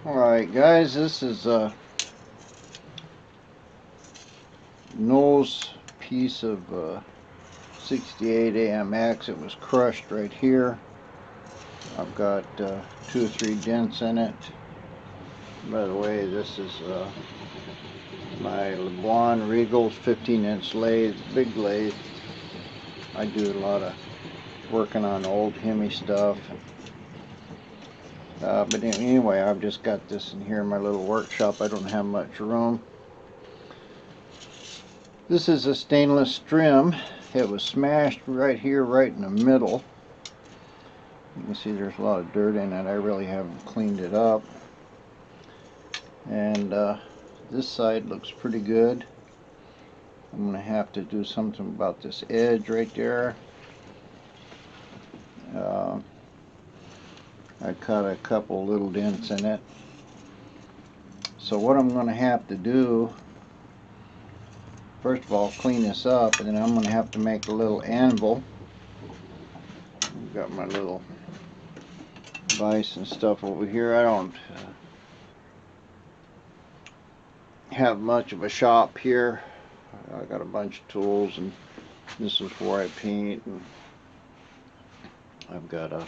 Alright guys, this is a nose piece of 68 AMX. It was crushed right here. I've got 2 or 3 dents in it. By the way, this is my LeBron Regal's 15-inch lathe, big lathe. I do a lot of working on old Hemi stuff. But anyway, I've just got this in here in my little workshop. I don't have much room. This is a stainless trim. It was smashed right here, right in the middle. You can see there's a lot of dirt in it. I really haven't cleaned it up. And this side looks pretty good. I'm going to have to do something about this edge right there. I cut a couple little dents in it. So what I'm going to have to do, first of all, clean this up, and then I'm going to have to make a little anvil. I've got my little vise and stuff over here. I don't have much of a shop here. I got a bunch of tools, and this is where I paint, and I've got a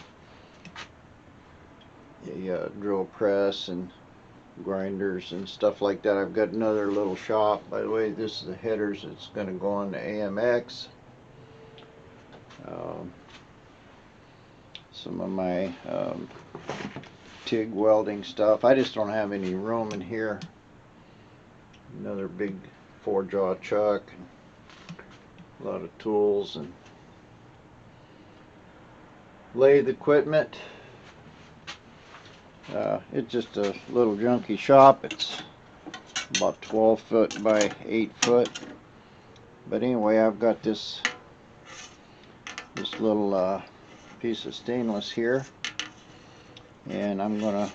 drill press and grinders and stuff like that. I've got another little shop. By the way, this is the headers. It's going to go on the AMX. Some of my TIG welding stuff. I just don't have any room in here. Another big 4-jaw chuck, a lot of tools and lathe equipment. It's just a little junky shop. It's about 12 foot by 8 foot. But anyway, I've got this little piece of stainless here, and I'm gonna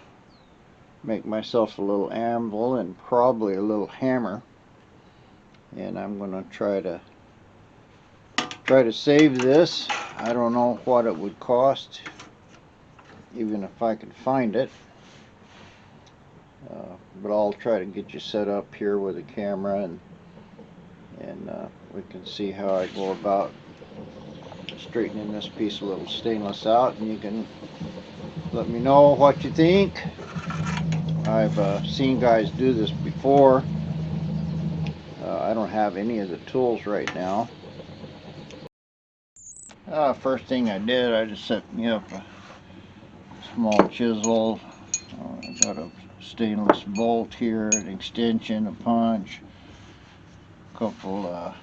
make myself a little anvil and probably a little hammer, and I'm gonna try to save this. I don't know what it would cost, even if I could find it, but I'll try to get you set up here with a camera, and we can see how I go about straightening this piece of little stainless out, and you can let me know what you think. I've seen guys do this before. I don't have any of the tools right now. First thing I did, I just set me up a small chisel. I got a stainless bolt here, an extension, a punch, a couple what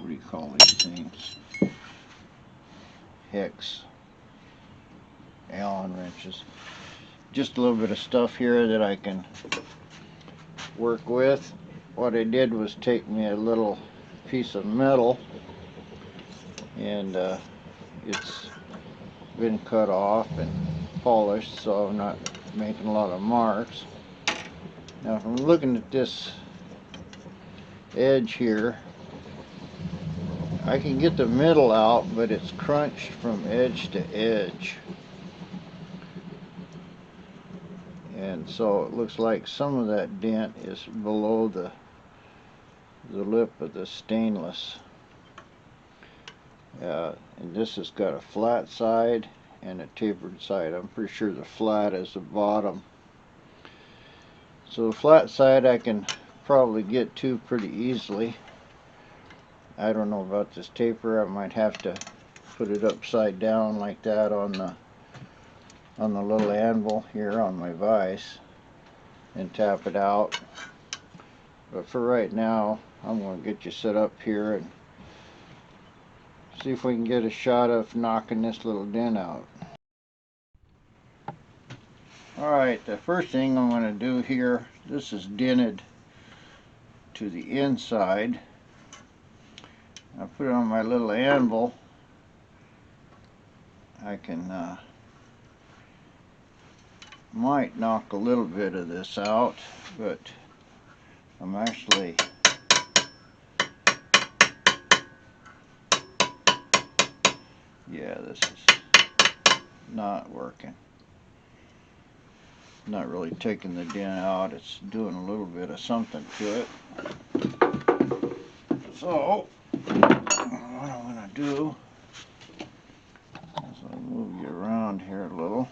do you call these things, hex Allen wrenches. Just a little bit of stuff here that I can work with. What I did was take me a little piece of metal, and it's been cut off and polished, so I'm not making a lot of marks. Now if I'm looking at this edge here, I can get the middle out, but it's crunched from edge to edge, and so it looks like some of that dent is below the lip of the stainless. And this has got a flat side and a tapered side. I'm pretty sure the flat is the bottom. So the flat side I can probably get to pretty easily. I don't know about this taper. I might have to put it upside down like that on the little anvil here on my vise and tap it out. But for right now, I'm going to get you set up here and see if we can get a shot of knocking this little dent out. Alright, the first thing I'm going to do here, this is dented to the inside. I put it on my little anvil. I can might knock a little bit of this out, but I'm actually this is not working. Not really taking the dent out, it's doing a little bit of something to it. So, what I'm going to do is I'll move you around here a little.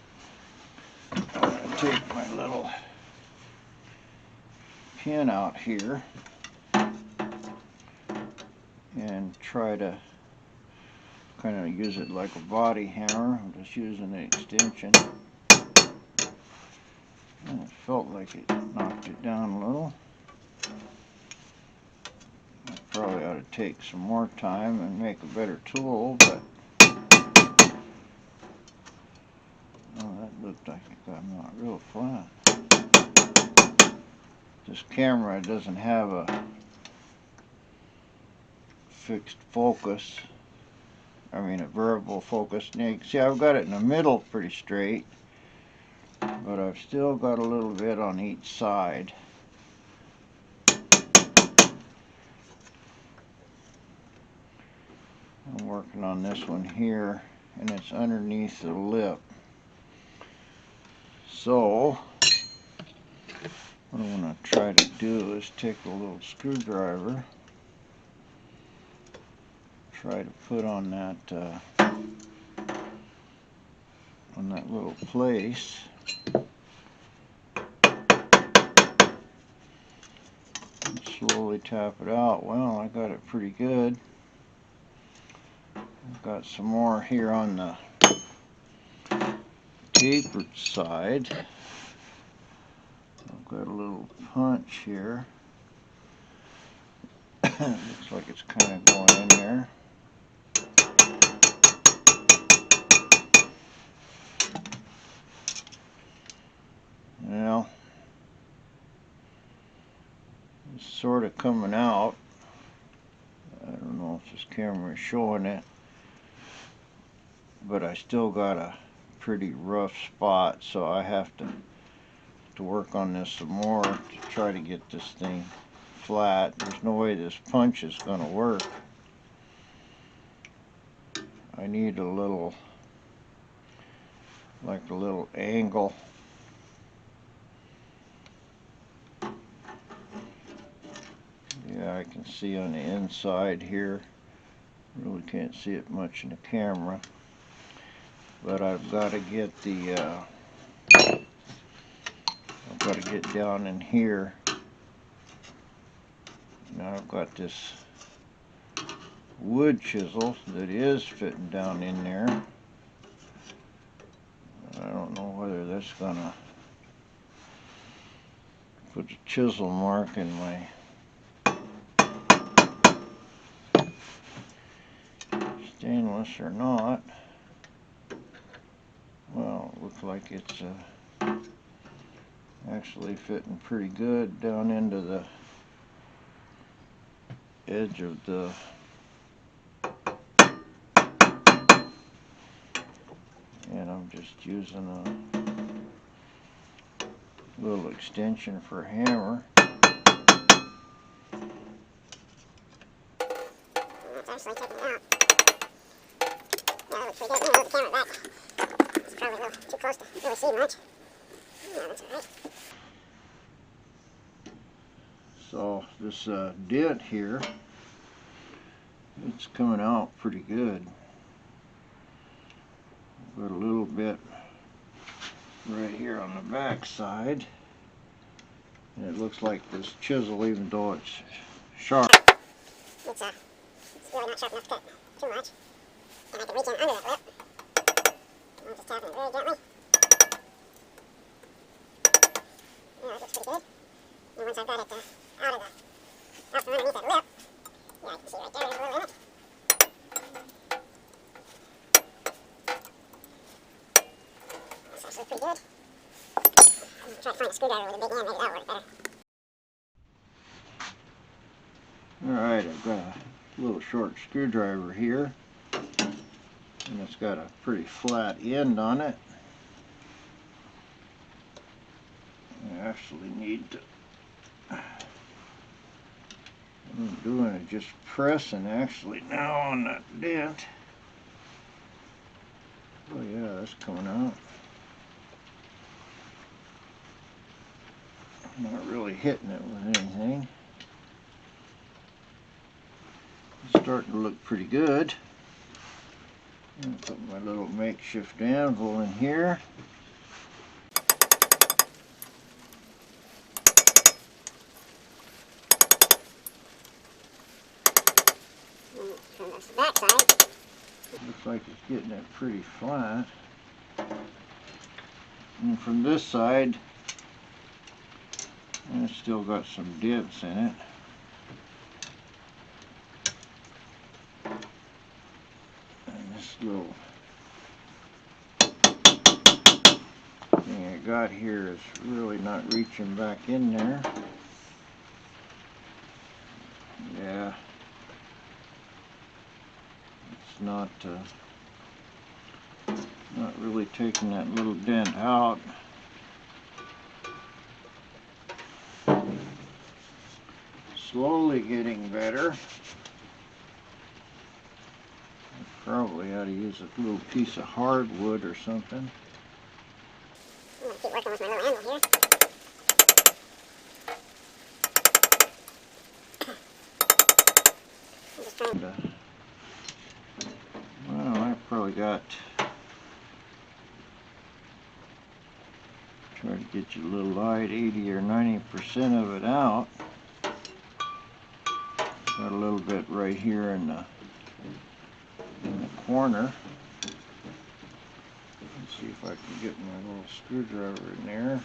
I'm going to take my little pin out here and try to kind of use it like a body hammer. I'm just using the extension. And it felt like it knocked it down a little. I probably ought to take some more time and make a better tool, but oh, that looked like it got not real flat. This camera doesn't have a fixed focus. I mean a variable focus. Now you can see I've got it in the middle pretty straight, but I've still got a little bit on each side. I'm working on this one here, and it's underneath the lip. So what I want to try to do is take a little screwdriver, try to put on that little place. And slowly tap it out. Well, I got it pretty good. I've got some more here on the tapered side. I've got a little punch here. Looks like it's kind of going in there. Well, it's sort of coming out. I don't know if this camera is showing it, but I still got a pretty rough spot, so I have to work on this some more to try to get this thing flat. There's no way this punch is going to work. I need a little, like a little angle. Yeah, I can see on the inside here. Really can't see it much in the camera, but I've got to get the I've got to get down in here. Now I've got this wood chisel that is fitting down in there. I don't know whether that's gonna put a chisel mark in my stainless or not. Well, it looks like it's actually fitting pretty good down into the edge of the and I'm just using a little extension for a hammer. It's actually taking it out. Yeah, that looks pretty good. Move the camera back. It's probably a little too close to really see much. Yeah, that's alright. So this dent here, it's coming out pretty good. Got a little bit right here on the back side, and it looks like this chisel, even though it's sharp, it's really not sharp enough to cut too much. And I can reach in under that lip. I'm just tapping it very gently. Yeah, that looks pretty good. And once I've got it out from underneath that lip, yeah, I can see right there, there's a little in it. That's actually pretty good. I'm going to try to find a screwdriver with a big end, maybe that'll work better. Alright, I've got a little short screwdriver here, and it's got a pretty flat end on it. I actually need to, what I'm doing is just pressing actually now on that dent. Oh yeah, that's coming out. Not really hitting it with anything. It's starting to look pretty good. I'm gonna put my little makeshift anvil in here. From this back side. Looks like it's getting it pretty flat. And from this side, it's still got some dips in it. And this little thing I got here is really not reaching back in there. Yeah. It's not really taking that little dent out. Slowly getting better. I probably ought to use a little piece of hardwood or something. I'm gonna keep working with my little anvil here. I'm just trying to... Well, I probably got... Try to get you a little light, 80 or 90% of it out. Got a little bit right here in the corner. Let's see if I can get my little screwdriver in there.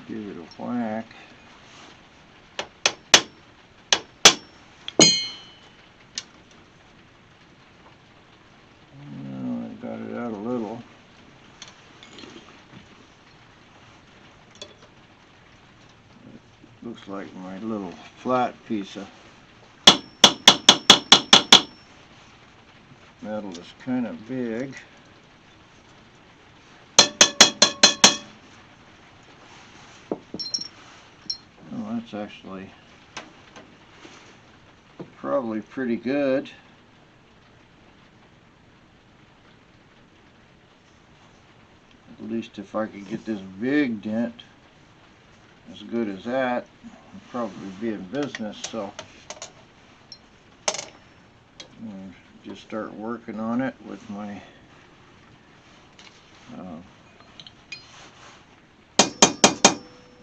Give it a whack. Well, I got it out a little. Looks like my little flat piece of metal is kind of big. Well, that's actually probably pretty good. At least if I could get this big dent as good as that, I'd probably be in business. So just start working on it with my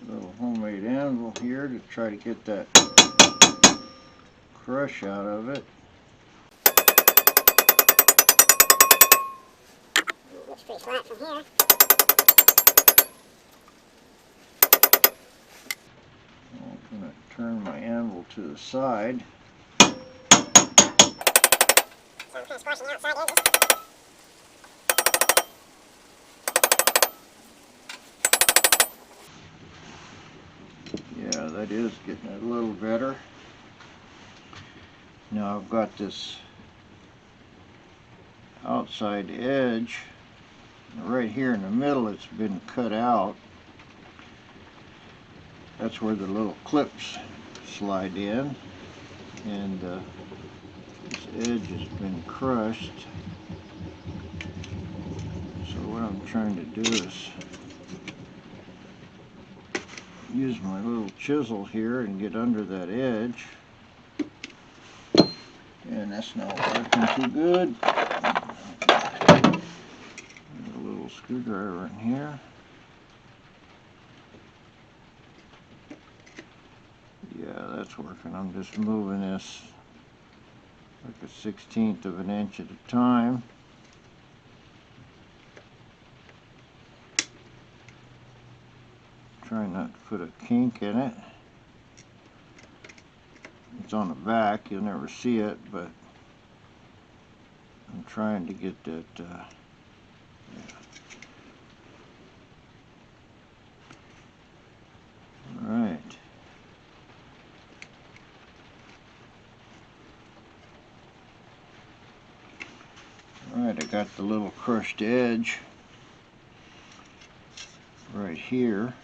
little homemade anvil here to try to get that crush out of it. Looks pretty flat from here. I'm going to turn my anvil to the side. So I'm kind of squashing the outside edges. Yeah, that is getting a little better. Now I've got this outside edge right here in the middle. It's been cut out. That's where the little clips slide in, and this edge has been crushed. So what I'm trying to do is use my little chisel here and get under that edge, and that's not working too good. A little screwdriver in here. Yeah, that's working. I'm just moving this like a 1/16 of an inch at a time. Trying not to put a kink in it. It's on the back, you'll never see it, but I'm trying to get that yeah. Right. Alright, I got the little crushed edge right here.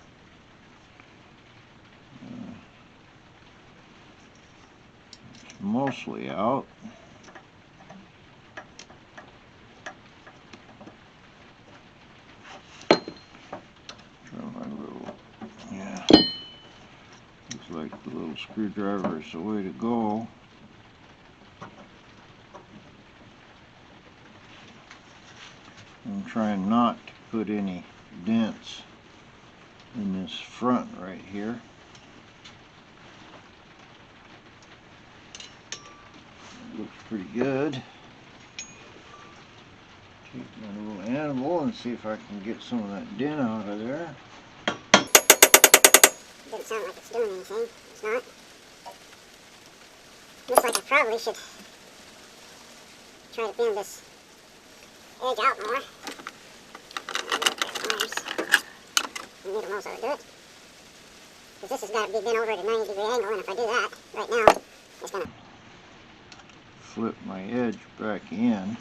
It's mostly out. The little screwdriver is the way to go. I'm trying not to put any dents in this front right here. It looks pretty good. Take my little animal and see if I can get some of that dent out of there. Doesn't sound like it's doing anything. It's not. Looks like I probably should try to bend this edge out more. The needle knows how to do it. Because this has got to be bent over at a 90-degree angle, and if I do that right now, it's going to flip my edge back in.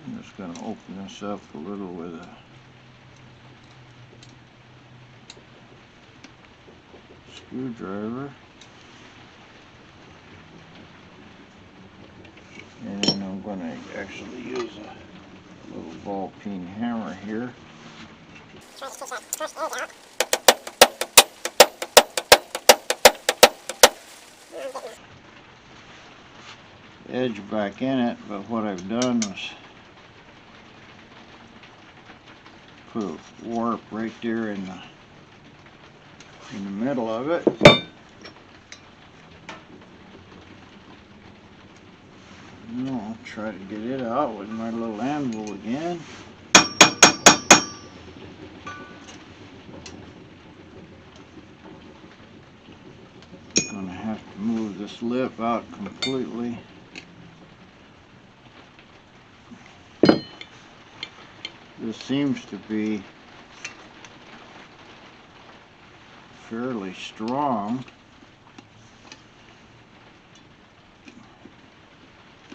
I'm just going to open this up a little with a screwdriver. And I'm going to actually use a little ball peen hammer here. try to push that first edge out. Edge back in it, but what I've done was put a warp right there in the middle of it. Now I'll try to get it out with my little anvil again. I'm gonna have to move this lip out completely. This seems to be fairly strong.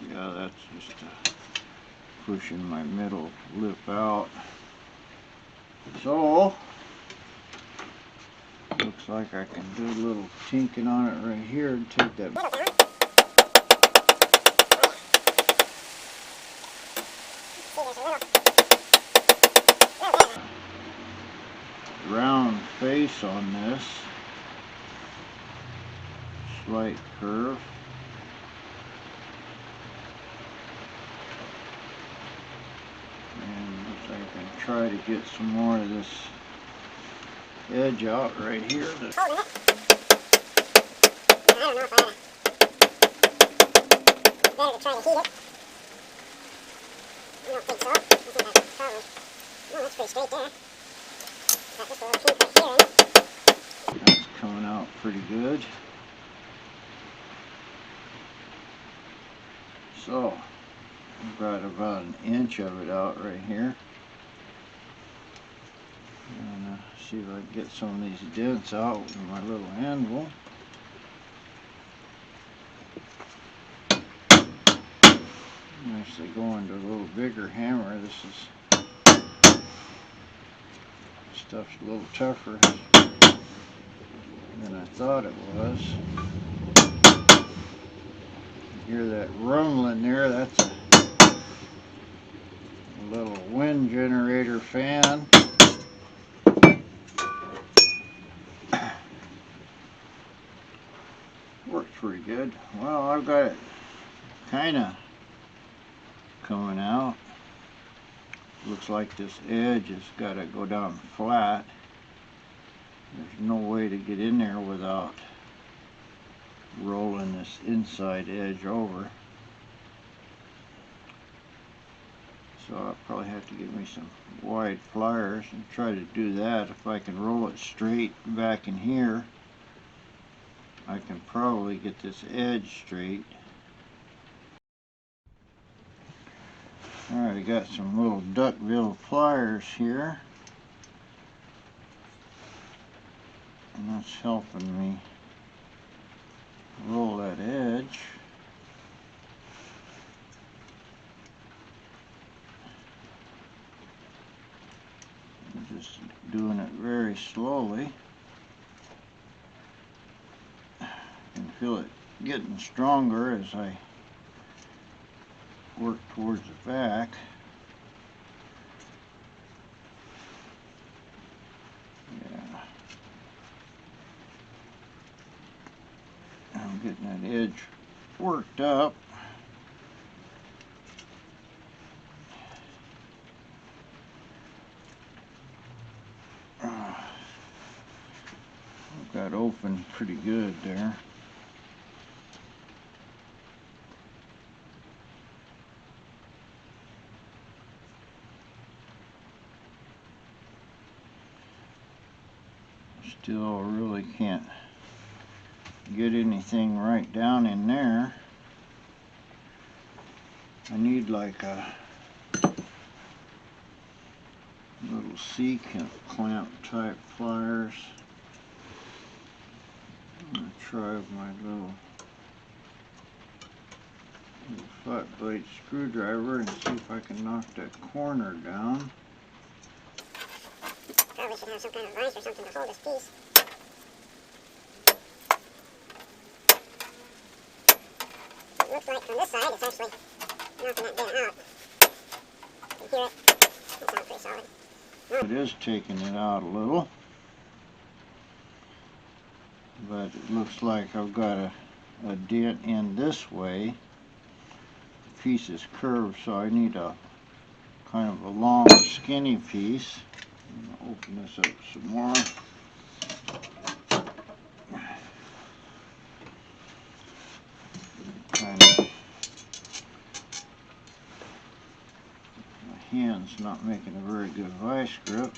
Yeah, that's just pushing my middle lip out. So, looks like I can do a little tinking on it right here and take that round face on this, slight curve. And looks like I can try to get some more of this edge out right here. I don't know if I better to try to heat it. I don't think so. I think that's probably, no, that's pretty straight there. Got just a little kink right here. That's coming out pretty good. So, I've got about an inch of it out right here. And see if I can get some of these dents out with my little anvil. Actually going to a little bigger hammer. This stuff's a little tougher than I thought it was. You hear that rumbling there? That's a little wind generator fan. Works pretty good. Well, I've got it kind of coming out. Looks like this edge has got to go down flat. There's no way to get in there without rolling this inside edge over. So I'll probably have to get me some wide pliers and try to do that. If I can roll it straight back in here, I can probably get this edge straight. Alright, I got some little duckbill pliers here, and that's helping me roll that edge. I'm just doing it very slowly. I can feel it getting stronger as I work towards the back. Yeah. worked up. Got open pretty good there. Still really can't get anything right down in there. I need like a little C-clamp type pliers. I'm going to try my little flat blade screwdriver and see if I can knock that corner down. Probably should have some kind of vise or something to hold this piece. It looks like from this side it's actually knocking that bit out. You can hear it. It sounds pretty solid. It is taking it out a little, but it looks like I've got a dent in this way. The piece is curved, so I need a kind of a long, skinny piece. I'm going to open this up some more. Kind of, my hand's not making a very good vice grip.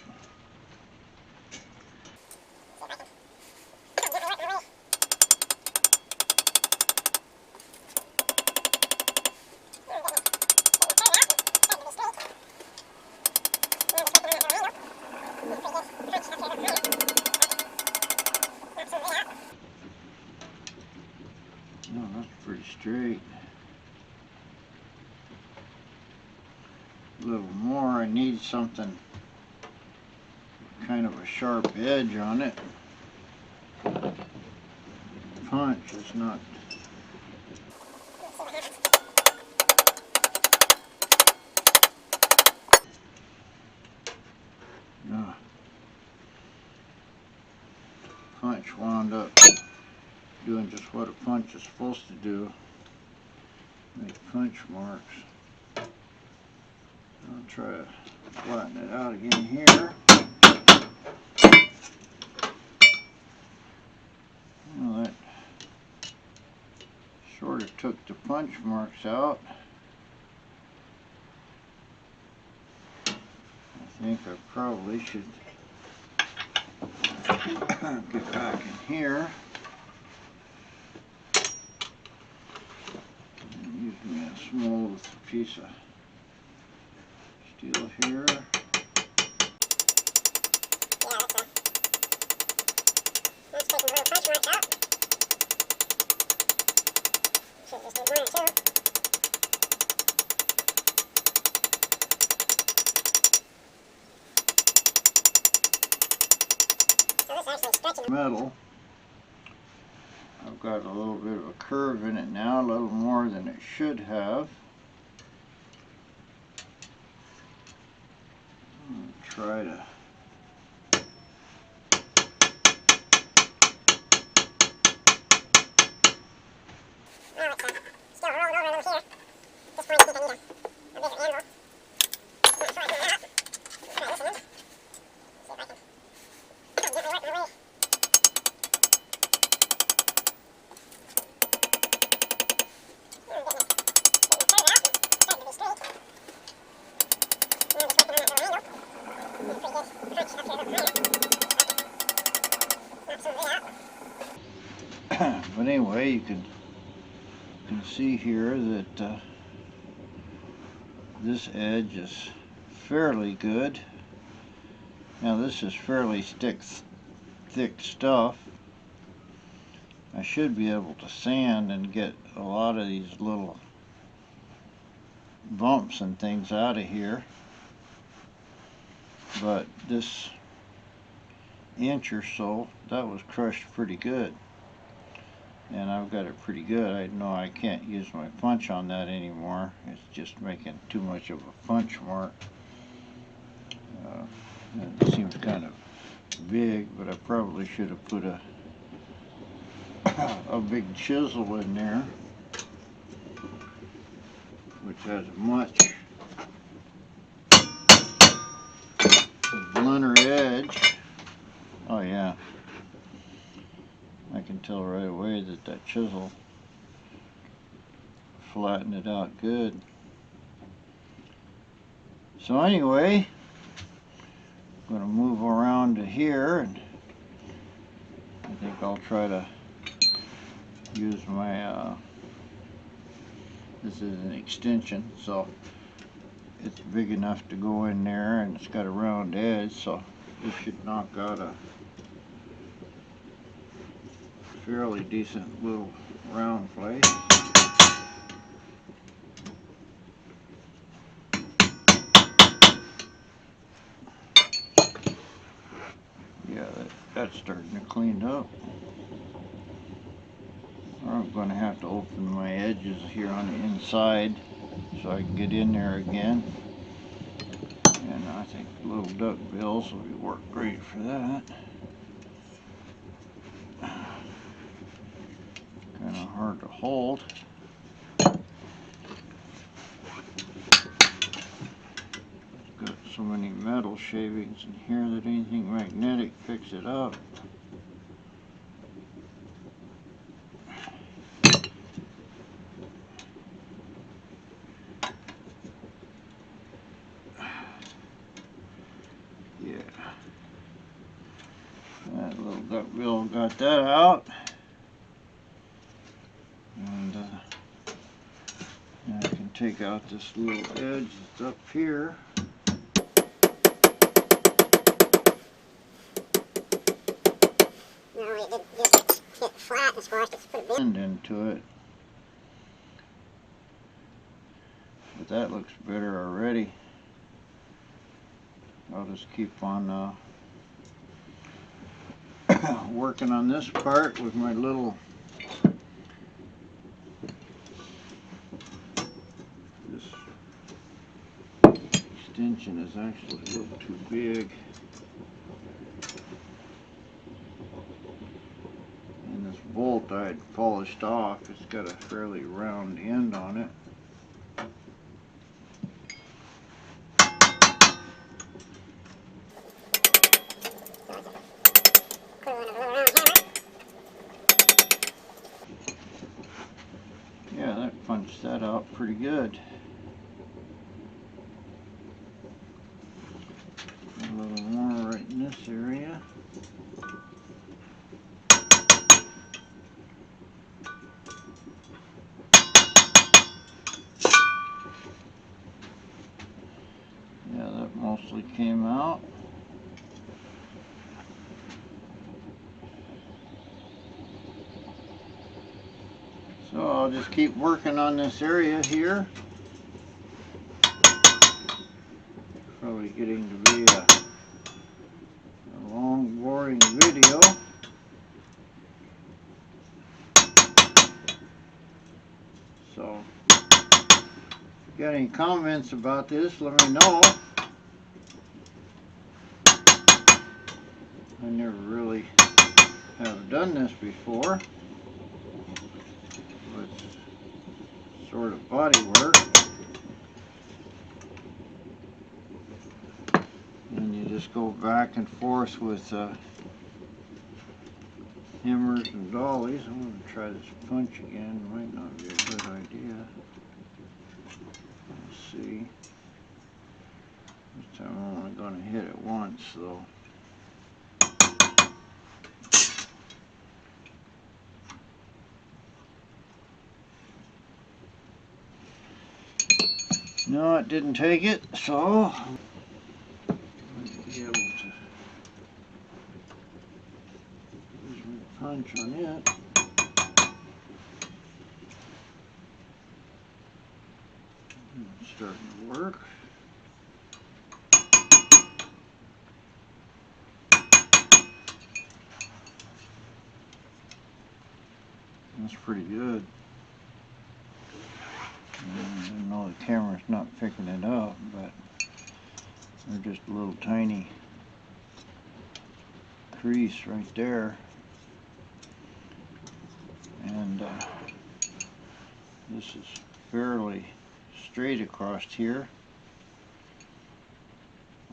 No, that's pretty straight. A little more. I need something kind of a sharp edge on it. Punch is not. No. Punch wound up doing just what a punch is supposed to do. Make punch marks. I'll try to flatten it out again here. Well, that sort of took the punch marks out. I think I probably should get back in here and use me a small piece of steel here. That's taking little punch marks out. Should just need one or two. So this actually stretching. Metal. I've got a little bit of a curve in it now, a little more than it should have. I'll try to Now it's still rolling over a little here. At this point I think I need a bigger anvil. I'm going to try doing that. Try this end. See if I can gently work my way. I'm getting it curved out. It's starting to be straight. I'm just working on that little angle. Pretty good punch up here at the corner. Knock some of it out. but anyway, you can see here that this edge is fairly good. Now this is fairly thick stuff. I should be able to sand and get a lot of these little bumps and things out of here, but this inch or so, that was crushed pretty good, and I've got it pretty good. I know I can't use my punch on that anymore. It's just making too much of a punch mark. It seems kind of big, but I probably should have put a big chisel in there. which has a much blunter edge. Oh yeah, I can tell right away that that chisel flattened it out good. So anyway, I'm going to move around to here, and I think I'll try to use my this is an extension, so it's big enough to go in there, and it's got a round edge, so this should knock out a fairly decent little round place. Yeah, that's starting to clean up. I'm going to have to open my edges here on the inside so I can get in there again. And I think little duck bills will work great for that. Kind of hard to hold. Got so many metal shavings in here that anything magnetic picks it up. Yeah, that little duck bill got that out. And now I can take out this little edge that's up here. No, it did just hit flat and squashed it. Put a bit Into it. But that looks better already. I'll just keep on working on this part with my little this extension is actually a little too big, and this bolt I had polished off. It's got a fairly round end on it. Yeah, that punched that out pretty good. A little more right in this area. Yeah, that mostly came out. So I'll just keep working on this area here. Probably getting to be a long, boring video. So, if you got any comments about this, let me know. I never really have done this before. It's sort of body work. And you just go back and forth with hammers and dollies. I'm going to try this punch again. Might not be a good idea. Let's see. This time I'm only going to hit it once though. No, it didn't take it, so be able to use my punch on it. It's starting to work. That's pretty good. I know the camera's not picking it up, but they're just a little tiny crease right there. And this is fairly straight across here.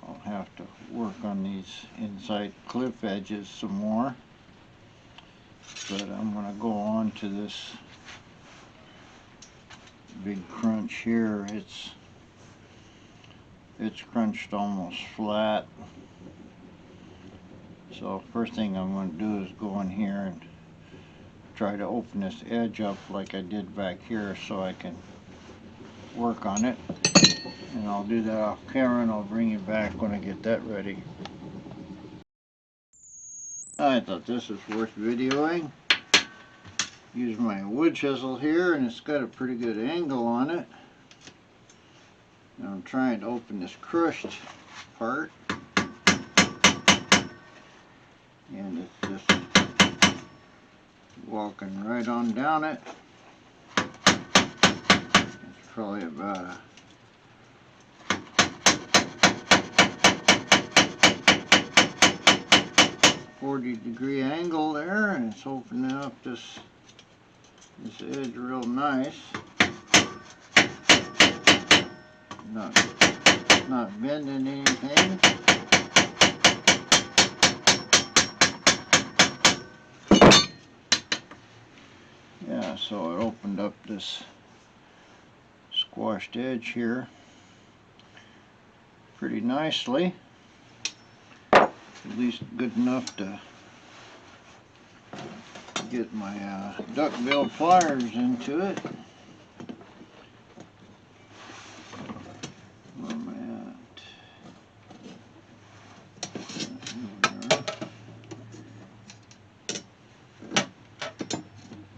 I'll have to work on these inside cliff edges some more, but I'm going to go on to this big crunch here. It's crunched almost flat, so first thing I'm going to do is go in here and try to open this edge up like I did back here so I can work on it. And I'll do that off camera and I'll bring you back when I get that ready. I thought this was worth videoing. Use my wood chisel here, and it's got a pretty good angle on it. And I'm trying to open this crushed part, and it's just walking right on down it. It's probably about a 40-degree angle there, and it's opening up this edge real nice. Not bending anything. Yeah, so it opened up this squashed edge here pretty nicely. At least good enough to get my duckbill pliers into it. Where am I at?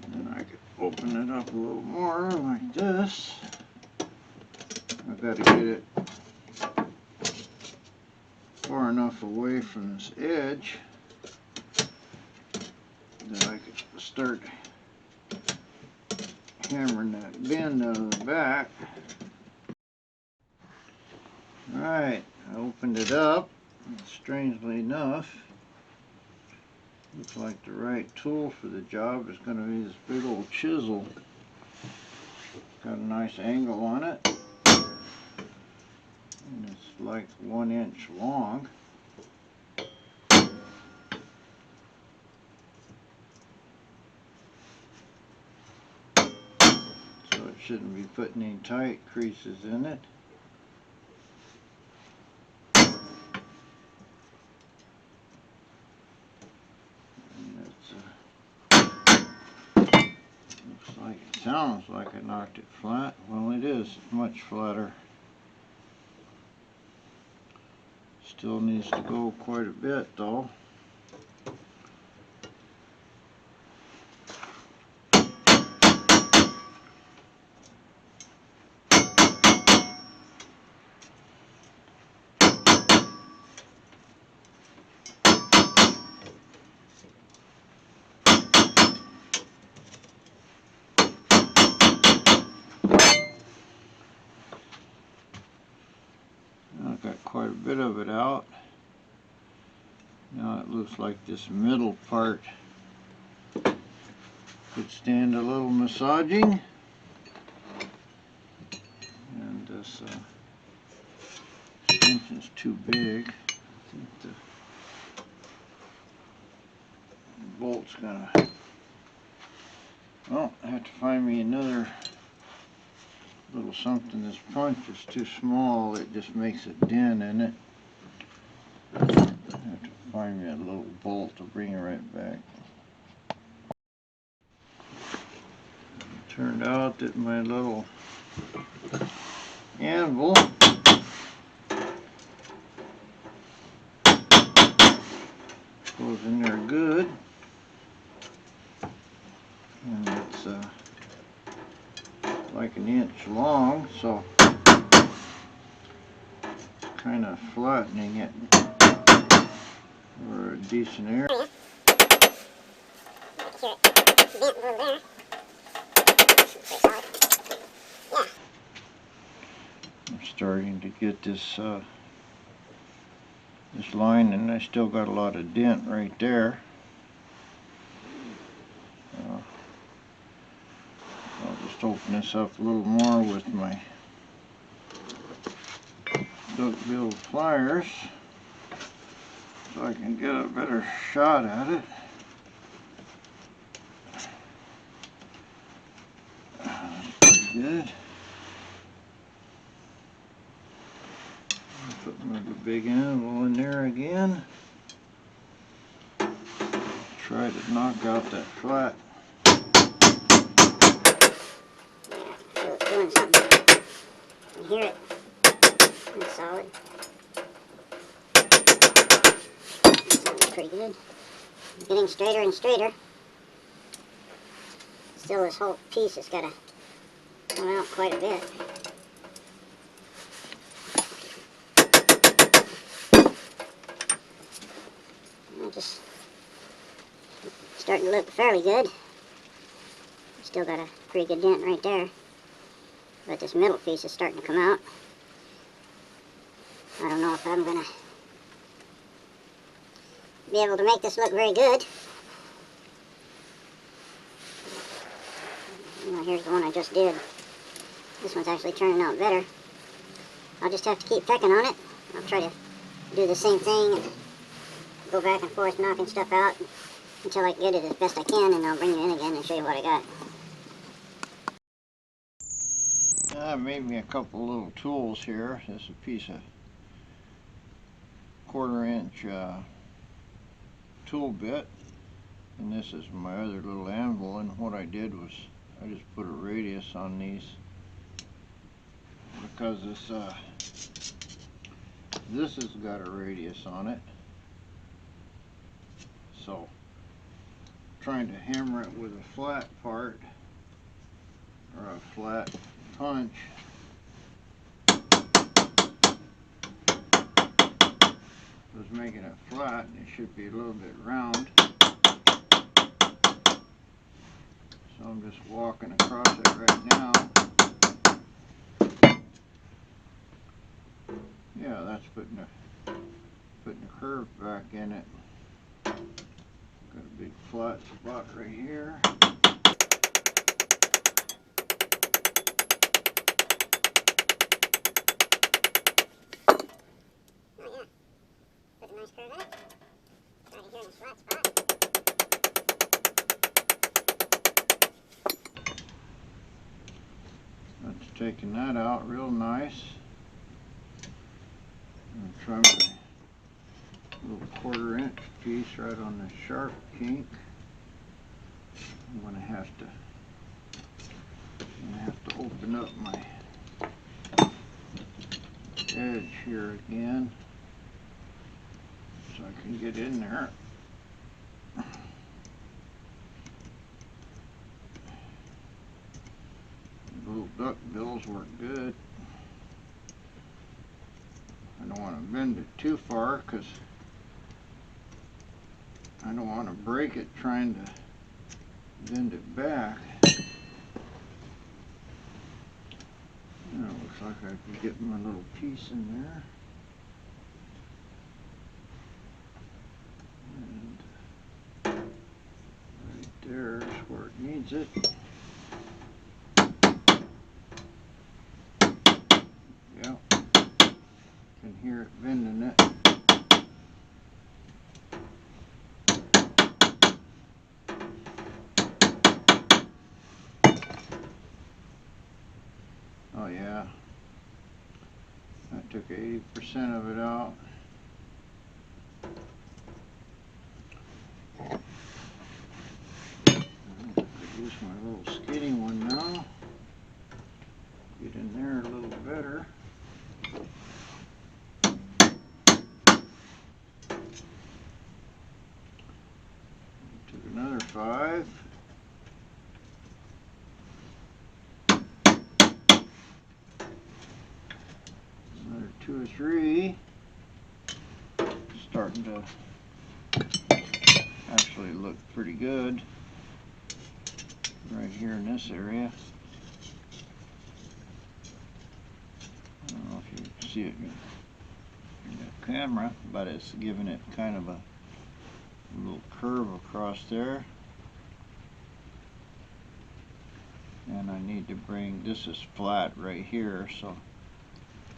Then I could open it up a little more like this. I've got to get it far enough away from this edge that I could start hammering that bend out of the back. Alright, I opened it up, and strangely enough, looks like the right tool for the job is going to be this big old chisel. It's got a nice angle on it, and it's like 1 inch long. So it shouldn't be putting any tight creases in it. Sounds like I knocked it flat. Well, it is much flatter. Still needs to go quite a bit though. I've got quite a bit of it out. Now it looks like this middle part could stand a little massaging. And this extension's too big. I think the bolt's gonna... Well, I have to find me another little something. This punch is too small, it just makes a dent in it. I have to find me a little bolt to bring it right back. It turned out that my little anvil goes in there good, and it's like 1 inch long, so kind of flattening it for a decent area. I'm starting to get this this line, and I still got a lot of dent right there. I'll just open this up a little more with my duck-bill pliers so I can get a better shot at it. Pretty good. Put my big anvil in there again. Try to knock out that flat. So it's doing something. You hear it. It's solid. Sounds pretty good. Getting straighter and straighter. Still, this whole piece has got to come out quite a bit. Just starting to look fairly good. Still got a pretty good dent right there. But this middle piece is starting to come out. I don't know if I'm going to be able to make this look very good. Here's the one I just did. This one's actually turning out better. I'll just have to keep pecking on it. I'll try to do the same thing and go back and forth knocking stuff out until I get it as best I can, and I'll bring you in again and show you what I got. I made me a couple little tools here. This is a piece of 1/4-inch tool bit, and this is my other little anvil, and what I did was I just put a radius on these because this has got a radius on it. So trying to hammer it with a flat part or a flat punch was making it flat, and it should be a little bit round. So I'm just walking across it right now. Yeah, that's putting a curve back in it. Got a big flat spot right here. Oh yeah, put a nice curve in it. Right here in this flat spot. That's taking that out real nice. I'm trying my little 1/4-inch piece right on the sharp kink. I'm gonna have to open up my edge here again so I can get in there. Little duck bills work good. I don't want to bend it too far because I don't want to break it trying to bend it back. Now it looks like I can get my little piece in there. And right there is where it needs it. Yep. Can hear it bending it. Oh yeah, I took 80% of it out. I'll use my little skinny one now. Get in there a little better. Took another 5. Another 2 or 3. Starting to actually look pretty good right here in this area. I don't know if you can see it in the camera, but it's giving it kind of a little curve across there. And I need to bring, this is flat right here, so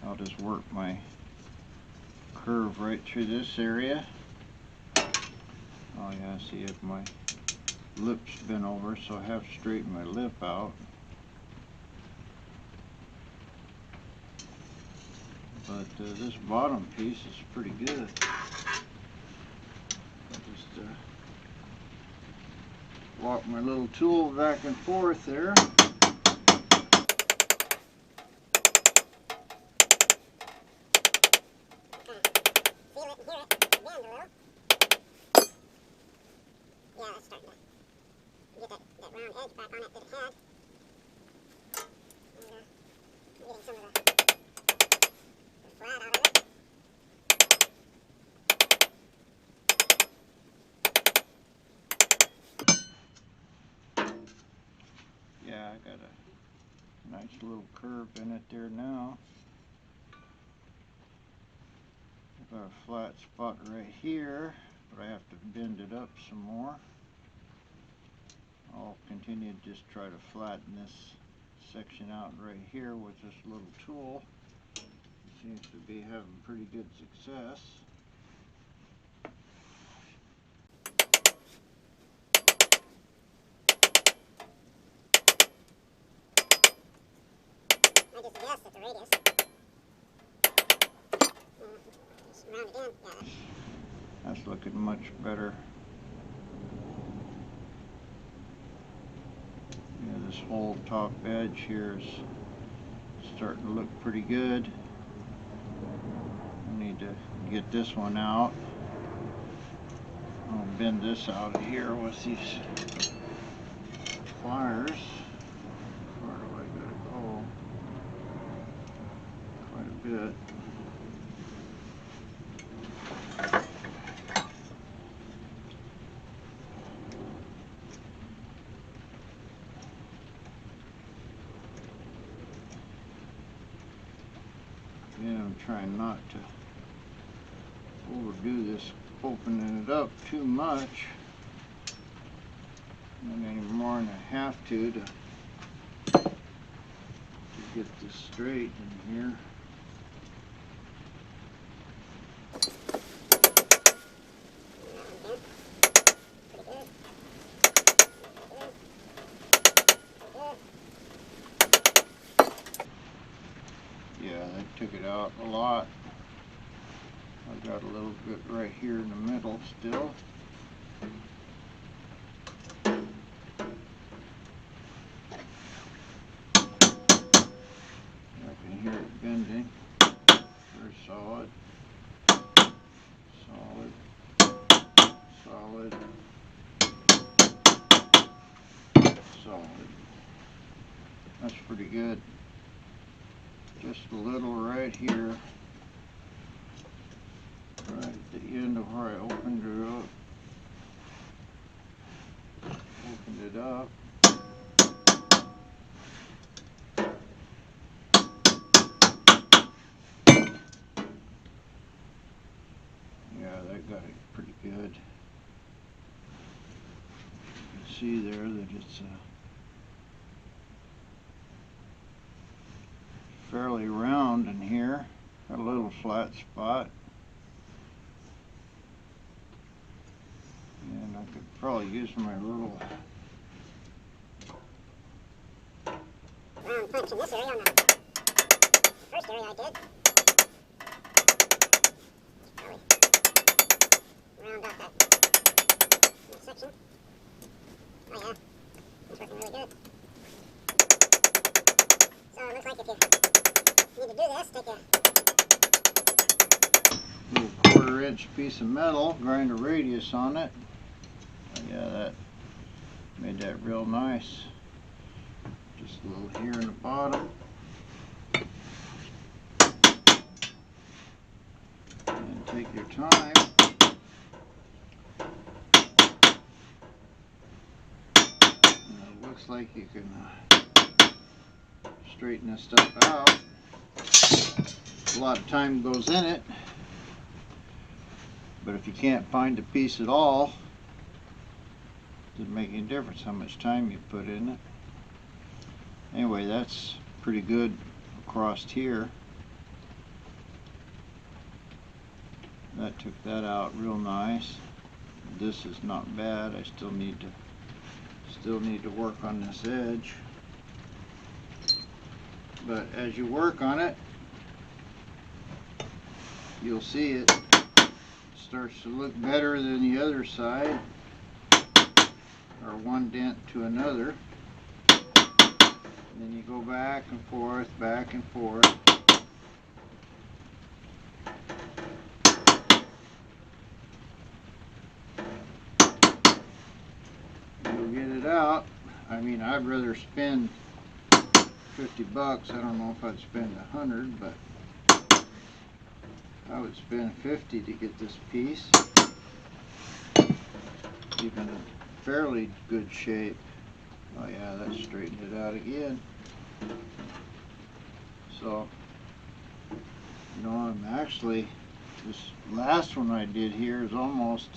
I'll just work my curve right through this area. Oh yeah, see if my lip's bent over, so I have to straighten my lip out. But this bottom piece is pretty good. I'll just walk my little tool back and forth there. Feel it and hear it bend a little. Yeah, that's starting to get that round edge back on it that it had. And I'm getting some of the flat out of it. Yeah, I got a nice little curve in it there now. I've got a flat spot right here, but I have to bend it up some more. I'll continue to just try to flatten this section out right here with this little tool. It seems to be having pretty good success. I just guessed at the radius. Just round it in. Yeah. That's looking much better. Yeah, this whole top edge here is starting to look pretty good. I need to get this one out. I'll bend this out of here with these pliers. Where do I gotta go? Quite a bit. Yeah, I'm trying not to overdo this, opening it up too much. Not any more than I have to get this straight in here. Yeah, that took it out a lot. I've got a little bit right here in the middle still. I can hear it bending. Very solid. Solid. Solid. Solid. That's pretty good. Just a little right here. Right at the end of where I opened it up. Yeah, that got it pretty good. You can see there that it's fairly round in here. Got a little flat spot. And I could probably use my little round punch in this area on the first area I did. Probably round out that section. Oh yeah, it's working really good. So it looks like if you need to do this, take a little 1/4 inch piece of metal, grind a radius on it. Oh, yeah, that made that real nice. Just a little here in the bottom. And take your time. And it looks like you can straighten this stuff out. A lot of time goes in it. But if you can't find a piece at all, it doesn't make any difference how much time you put in it. Anyway, that's pretty good across here. That took that out real nice. This is not bad. I still need to work on this edge. But as you work on it, you'll see it starts to look better than the other side, or one dent to another. And then you go back and forth, back and forth. You'll get it out. I mean, I'd rather spend $50. I don't know if I'd spend $100, but I would spend $50 to get this piece. Even in fairly good shape. Oh yeah, that straightened it out again. So, you know, I'm actually, this last one I did here is almost,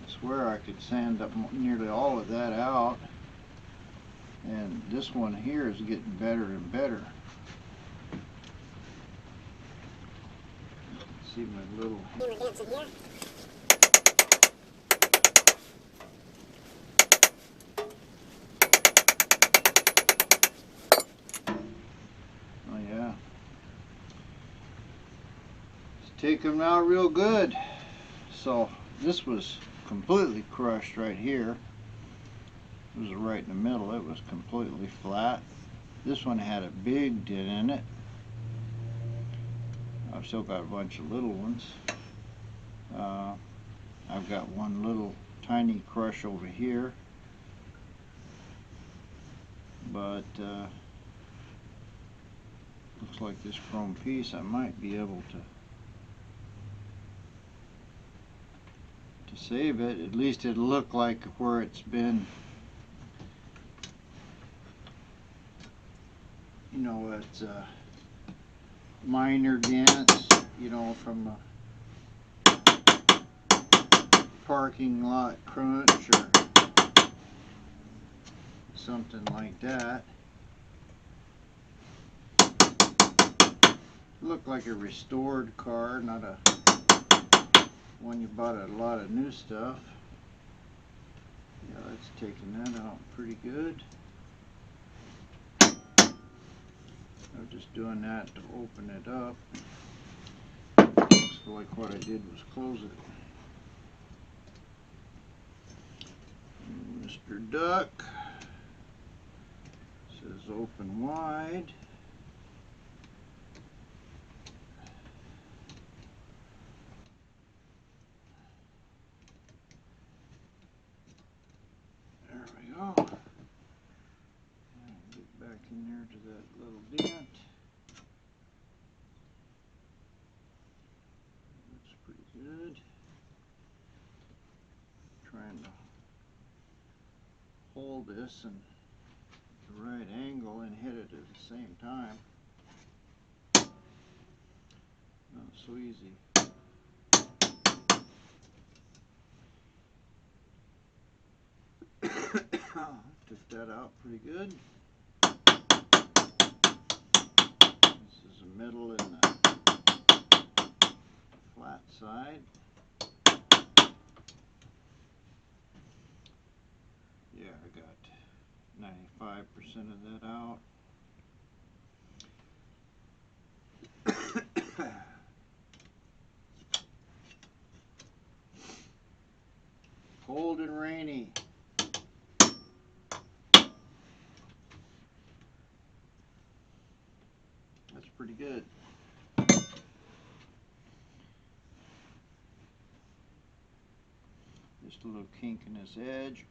I swear I could sand up nearly all of that out. And this one here is getting better and better. See my little... Oh yeah. Let's take them out real good. So this was completely crushed right here. It was right in the middle. It was completely flat. This one had a big dent in it. I've still got a bunch of little ones. I've got one little tiny crush over here, but looks like this chrome piece I might be able to save it. At least it'll look like where it's been, you know, it's minor dents, you know, from a parking lot crunch or something like that. Looked like a restored car, not a one you bought a lot of new stuff. Yeah, that's taking that out pretty good. I'm just doing that to open it up. Looks like what I did was close it. Mr. Duck says open wide. There we go. And get back in there to that little dent. Looks pretty good. Trying to hold this in the right angle and hit it at the same time. Not so easy. Took that out pretty good. This is the middle and the flat side. Yeah, I got 95% of that out. Cold and rainy. That's pretty good. Just a little kink in this edge.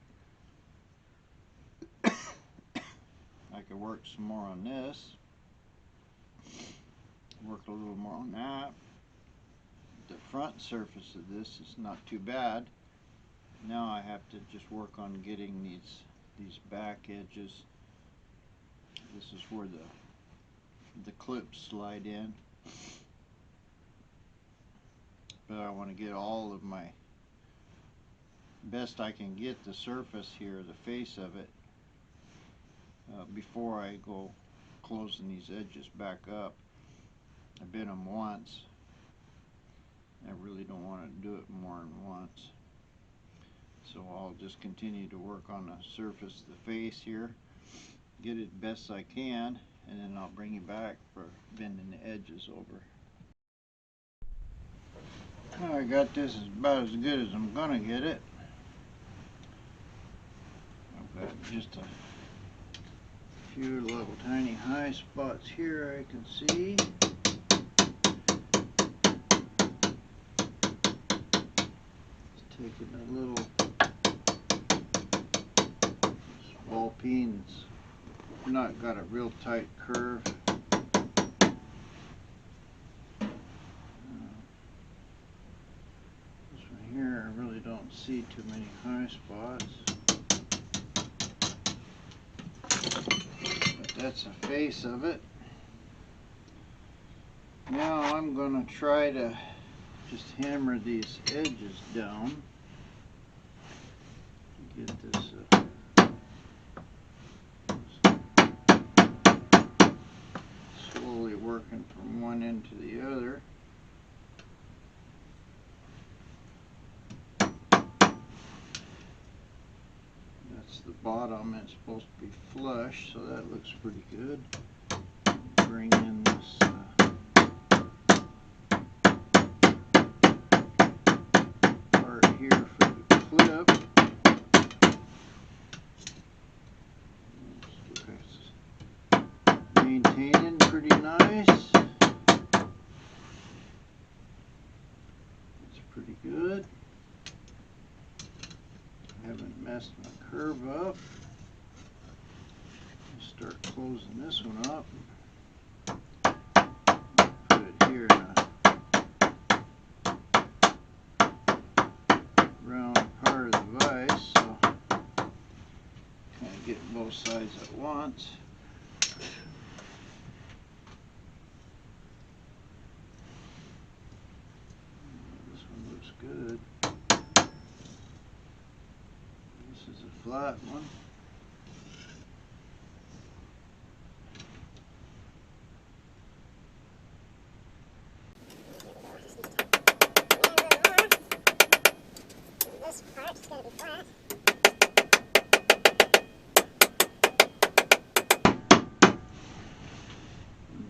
I could work some more on this. Work a little more on that. The front surface of this is not too bad. Now I have to just work on getting these back edges. This is where the clips slide in. But I want to get all of my best I can get the surface here, the face of it, before I go closing these edges back up. I bent them once, I really don't want to do it more than once. So I'll just continue to work on the surface of the face here, get it best I can, and then I'll bring you back for bending the edges over. I got this about as good as I'm gonna get it. I've got just a few little tiny high spots here I can see. Just taking a little ball peen that's not got a real tight curve. This one here, I really don't see too many high spots. But that's the face of it. Now I'm going to try to just hammer these edges down. Get this slowly working from one end to the other. That's the bottom. It's supposed to be flush, so that looks pretty good. Bring in this part here for the clip. Maintaining pretty nice. It's pretty good. Haven't messed my curve up. I'll start closing this one up. Put it here in a round part of the vise, so kind of get both sides at once. This one looks good. This is a flat one. This part's going to be flat.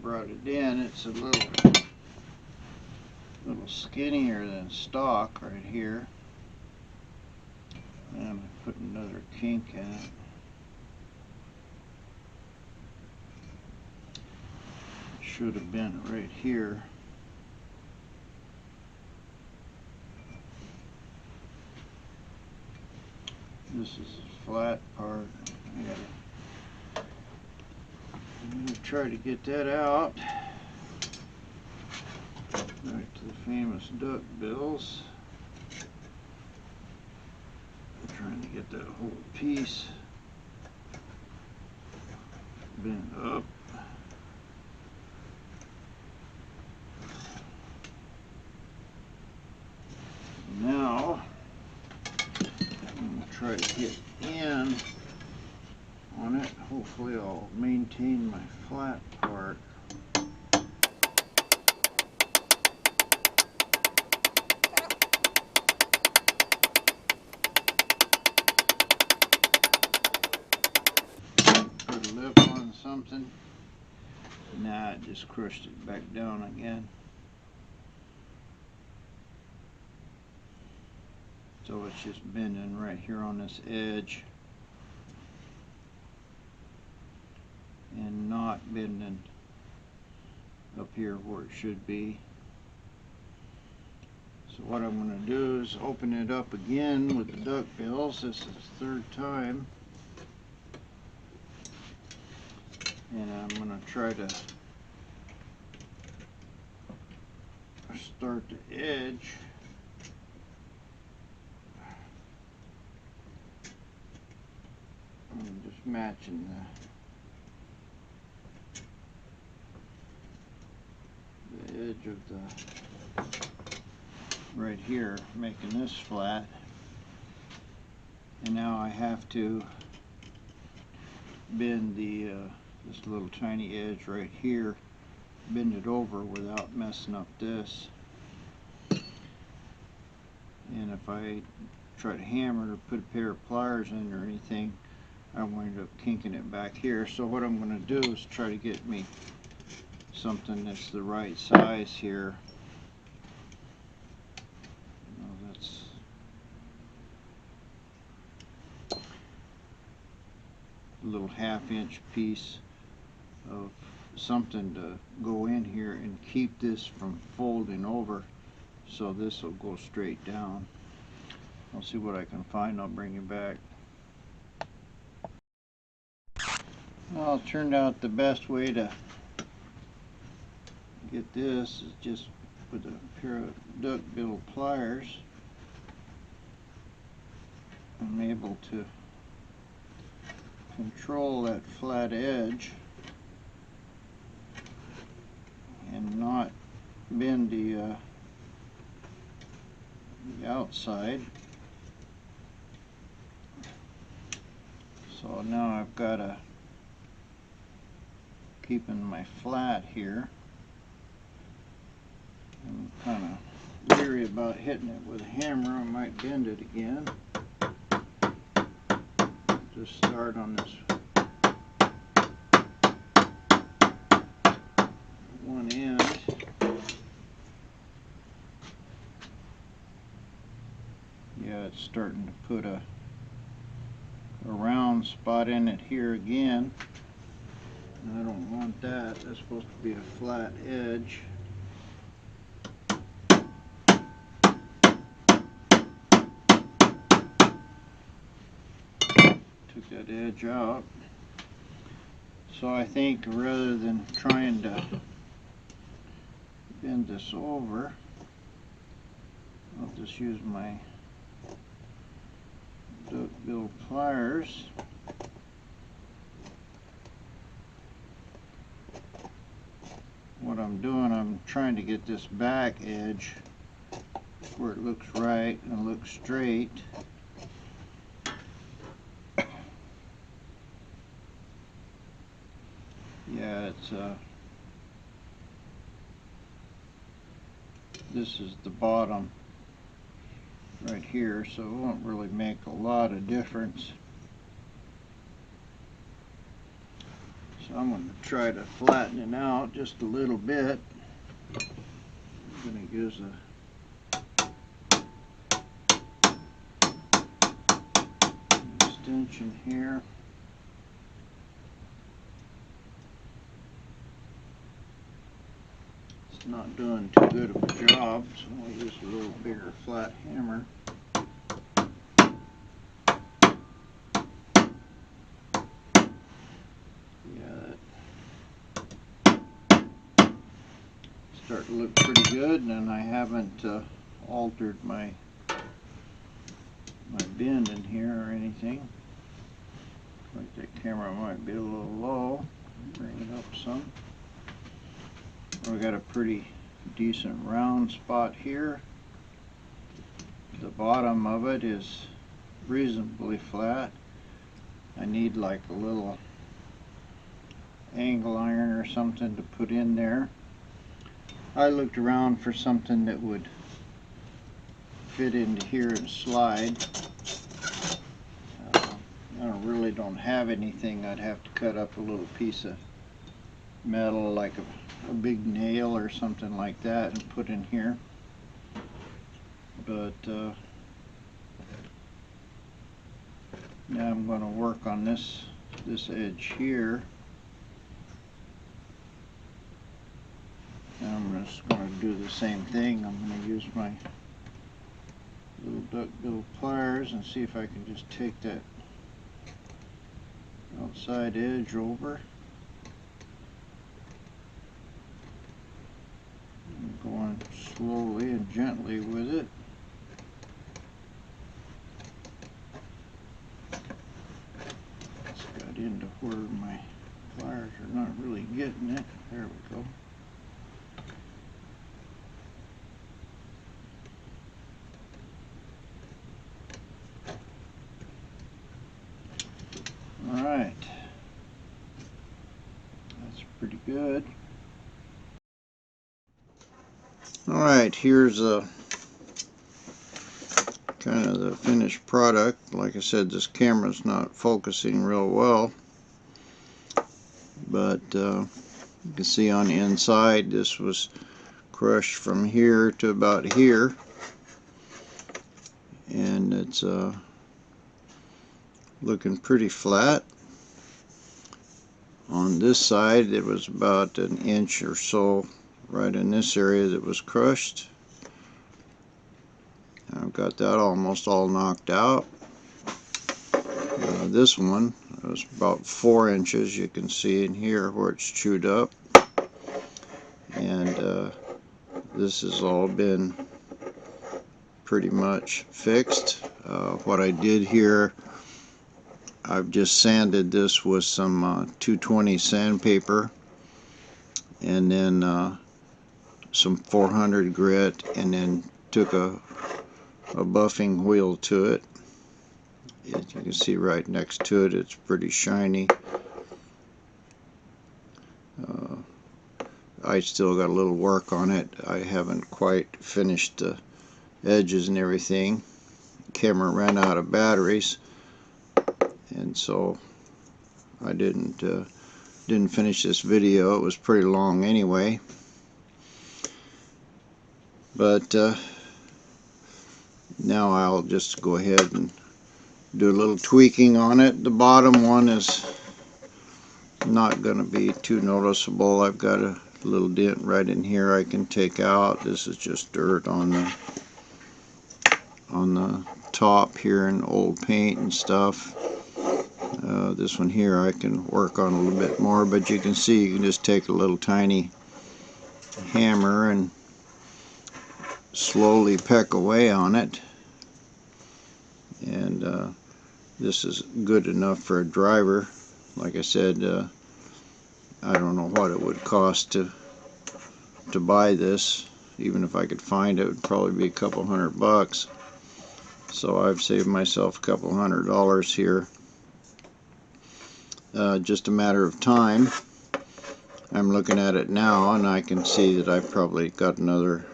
Brought it in. It's a little skinnier than stock right here. And I'm going to put another kink in it. Should have been right here. This is a flat part. I'm going to try to get that out. Right to the famous duck bills. I'm trying to get that whole piece bent up. Now I'm going to try to get in on it. Hopefully I'll maintain my flat part. Put a lip on something. Nah, it just crushed it back down again. So it's just bending right here on this edge and not bending up here where it should be. So what I'm going to do is open it up again with the duck bills. This is the third time. And I'm going to try to start the edge. I'm just matching the edge of the right here, making this flat. And now I have to bend the this little tiny edge right here, bend it over without messing up this. and if I try to hammer or put a pair of pliers in or anything, I wind up kinking it back here. So what I'm going to do is try to get me something that's the right size here. That's a little 1/2-inch piece of something to go in here and keep this from folding over, so this will go straight down. I'll see what I can find. I'll bring you back. Well, it turned out the best way to get this is just with a pair of duck-bill pliers. I'm able to control that flat edge and not bend the outside. So now I've got a keeping my flat here. I'm kind of leery about hitting it with a hammer. I might bend it again. Just start on this one end. Yeah, it's starting to put a round spot in it here again. I don't want that. That's supposed to be a flat edge. Took that edge out. So I think rather than trying to bend this over, I'll just use my duck-bill pliers. What I'm doing, I'm trying to get this back edge where it looks right and looks straight. Yeah, it's this is the bottom right here, so it won't really make a lot of difference. So I'm going to try to flatten it out just a little bit. I'm going to use an extension here. It's not doing too good of a job, so I'll use a little bigger flat hammer. Start to look pretty good, and I haven't altered my bend in here or anything. Like that camera might be a little low. Bring it up some. We got a pretty decent round spot here. The bottom of it is reasonably flat. I need like a little angle iron or something to put in there. I looked around for something that would fit into here and slide. I really don't have anything. I'd have to cut up a little piece of metal, like a big nail or something like that, and put in here. But now I'm going to work on this edge here. And I'm just going to do the same thing. I'm going to use my little duck-bill pliers and see if I can just take that outside edge over. I'm going slowly and gently with it. It's got into where my pliers are not really getting it. There we go. Alright, that's pretty good. Alright, here's kind of the finished product. Like I said, this camera's not focusing real well, but you can see on the inside this was crushed from here to about here, and it's looking pretty flat. On this side it was about an inch or so right in this area that was crushed. I've got that almost all knocked out. This one was about 4 inches. You can see in here where it's chewed up, and this has all been pretty much fixed. What I did here, I've just sanded this with some 220 sandpaper, and then some 400 grit, and then took a buffing wheel to it. As you can see right next to it, it's pretty shiny. I still got a little work on it. I haven't quite finished the edges and everything. The camera ran out of batteries, and so I didn't finish this video. It was pretty long anyway. But now I'll just go ahead and do a little tweaking on it. The bottom one is not going to be too noticeable. I've got a little dent right in here I can take out. This is just dirt on the top here and old paint and stuff. This one here I can work on a little bit more, but you can see you can just take a little tiny hammer and slowly peck away on it, and this is good enough for a driver. Like I said, I don't know what it would cost to buy this. Even if I could find it, it would probably be a couple $100. So I've saved myself a couple $100 here. Just a matter of time. I'm looking at it now, and I can see that I've probably got another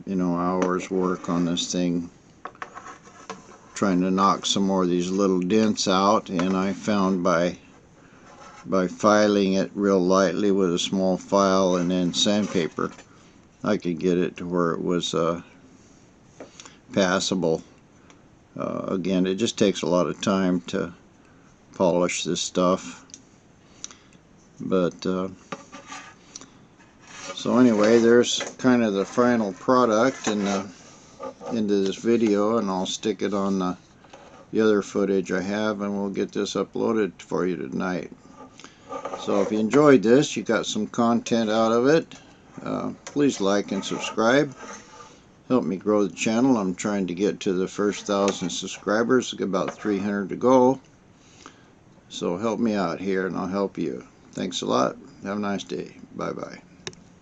hour's work on this thing, trying to knock some more of these little dents out. And I found by filing it real lightly with a small file and then sandpaper, I could get it to where it was passable. Again, it just takes a lot of time to polish this stuff, but so anyway, there's kind of the final product into this video, and I'll stick it on the other footage I have, and we'll get this uploaded for you tonight. So if you enjoyed this, you got some content out of it, please like and subscribe. Help me grow the channel. I'm trying to get to the first 1,000 subscribers. I've got about 300 to go. So help me out here, and I'll help you. Thanks a lot. Have a nice day. Bye-bye.